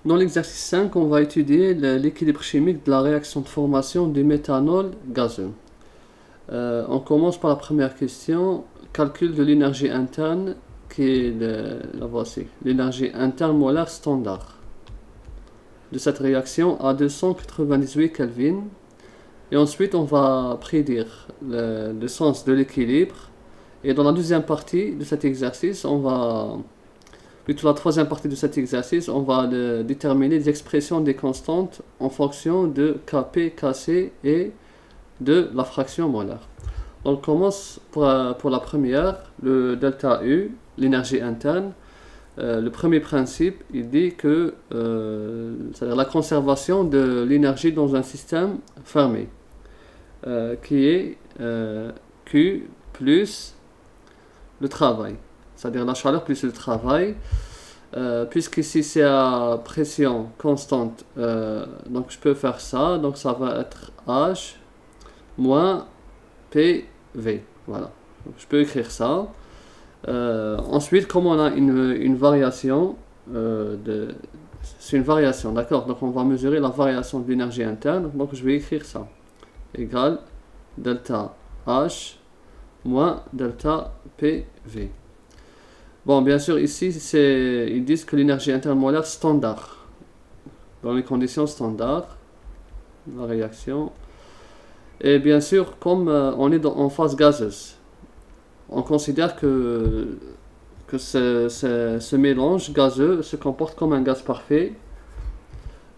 Dans l'exercice 5, on va étudier l'équilibre chimique de la réaction de formation du méthanol gazeux. On commence par la première question, calcul de l'énergie interne, qui est la voici, l'énergie interne molaire standard de cette réaction à 298 Kelvin. Et ensuite, on va prédire le sens de l'équilibre. Et dans la deuxième partie de cet exercice, plutôt la troisième partie de cet exercice, on va déterminer les expressions des constantes en fonction de Kp, Kc et de la fraction molaire. Donc, on commence pour la première, le delta U, l'énergie interne. Le premier principe, il dit que c'est-à-dire la conservation de l'énergie dans un système fermé, qui est Q plus le travail, c'est-à-dire la chaleur plus le travail, puisqu'ici c'est à pression constante, donc je peux faire ça, donc ça va être H moins PV, voilà, donc je peux écrire ça. Ensuite, comme on a une variation, c'est une variation, d'accord, donc on va mesurer la variation de l'énergie interne, donc je vais écrire ça, égale delta H moins delta PV. Bon, bien sûr, ici, ils disent que l'énergie interne molaire standard, dans les conditions standards, la réaction. Et bien sûr, comme on est en phase gazeuse, on considère que ce mélange gazeux se comporte comme un gaz parfait.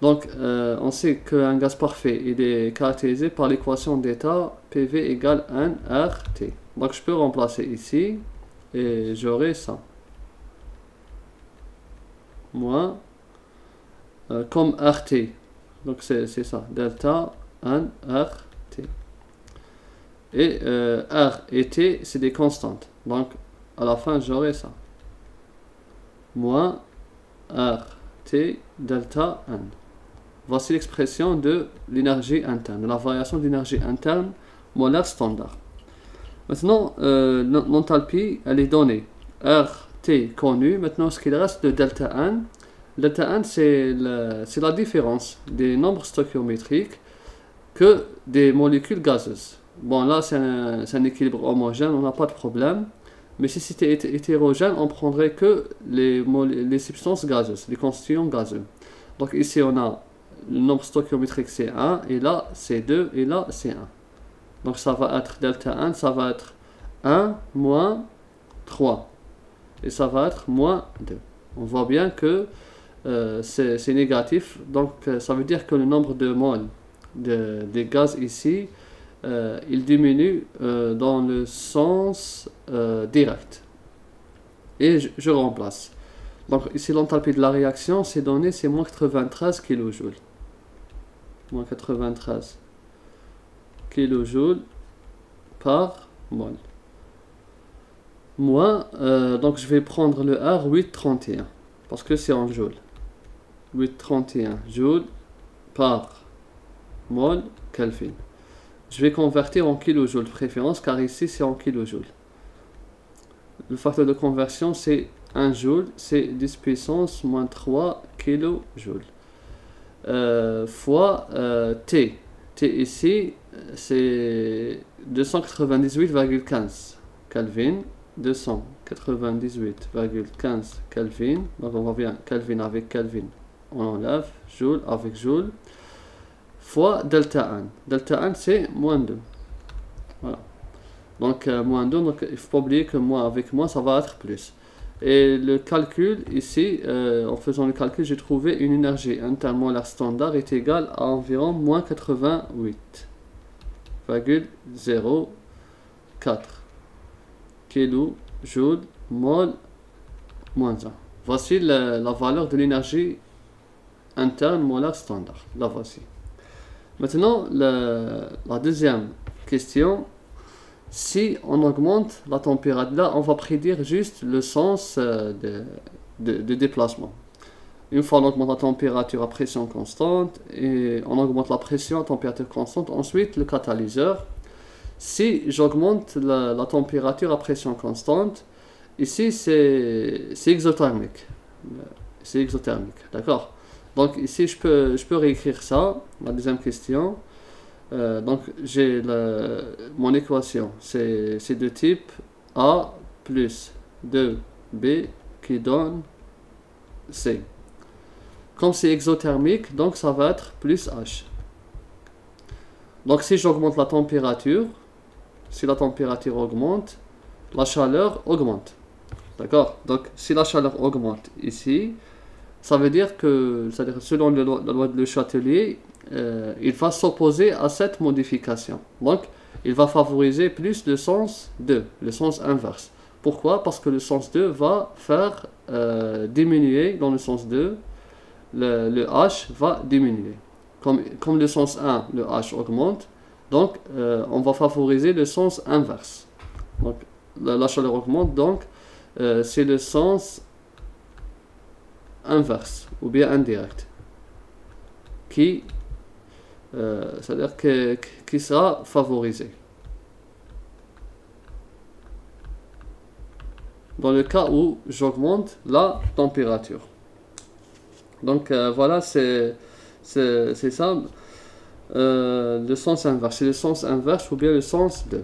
Donc, on sait qu'un gaz parfait il est caractérisé par l'équation d'état PV égale 1 RT. Donc, je peux remplacer ici et j'aurai ça. Moins, comme RT. Donc, c'est ça, delta 1 RT. Et R et T, c'est des constantes. Donc, à la fin, j'aurai ça. Moins RT delta 1. Voici l'expression de l'énergie interne, de la variation d'énergie interne molaire standard. Maintenant, l'enthalpie, elle est donnée. RT connu. Maintenant, ce qu'il reste de delta 1. Delta 1, c'est la différence des nombres stoichiométriques que des molécules gazeuses. Bon, là, c'est un équilibre homogène, on n'a pas de problème. Mais si c'était hétérogène, on prendrait que les substances gazeuses, les constituants gazeux. Donc ici, on a le nombre stoichiométrique c'est 1, et là c'est 2, et là c'est 1. Donc ça va être delta 1, ça va être 1 moins 3. Et ça va être moins 2. On voit bien que c'est négatif, donc ça veut dire que le nombre de moles des gaz ici, il diminue dans le sens direct. Et je remplace. Donc ici l'enthalpie de la réaction, c'est donné, c'est moins 93 kJ. Moins 93 kJ par mol. Moins, donc je vais prendre le R 831, parce que c'est en joules. 831 joules par mol Kelvin. Je vais convertir en kilojoules de préférence, car ici c'est en kilojoules. Le facteur de conversion c'est 1 joule, c'est 10 puissance moins 3 kJ. Fois T. T ici c'est 298,15 Kelvin. 298,15 Kelvin. Donc on revient Kelvin avec Kelvin. On enlève joule avec joule. Fois delta 1. Delta 1 c'est moins 2. Voilà. Donc moins 2, donc il ne faut pas oublier que moins avec moins ça va être plus. Et le calcul ici, en faisant le calcul, j'ai trouvé une énergie interne molaire standard est égale à environ moins 88,04 kJ mol moins 1. Voici la valeur de l'énergie interne molaire standard. La voici. Maintenant, la deuxième question, si on augmente la température, là on va prédire juste le sens de déplacement. Une fois on augmente la température à pression constante et on augmente la pression à température constante, ensuite le catalyseur. Si j'augmente la température à pression constante, ici c'est exothermique. C'est exothermique, d'accord? Donc ici, je peux réécrire ça, la deuxième question. Donc j'ai mon équation, c'est de type A plus 2B qui donne C. Comme c'est exothermique, donc ça va être plus H. Donc si j'augmente la température, si la température augmente, la chaleur augmente. D'accord? Donc si la chaleur augmente ici, ça veut dire que, c'est-à-dire selon la loi de Le Chatelier, il va s'opposer à cette modification. Donc il va favoriser plus le sens 2, le sens inverse. Pourquoi? Parce que le sens 2 va faire diminuer, dans le sens 2, le H va diminuer. Comme le sens 1, le H augmente, donc on va favoriser le sens inverse. Donc la chaleur augmente, donc c'est le sens inverse ou bien indirect qui c'est-à-dire qui sera favorisé dans le cas où j'augmente la température. Donc voilà, c'est ça le sens inverse. C'est le sens inverse ou bien le sens 2.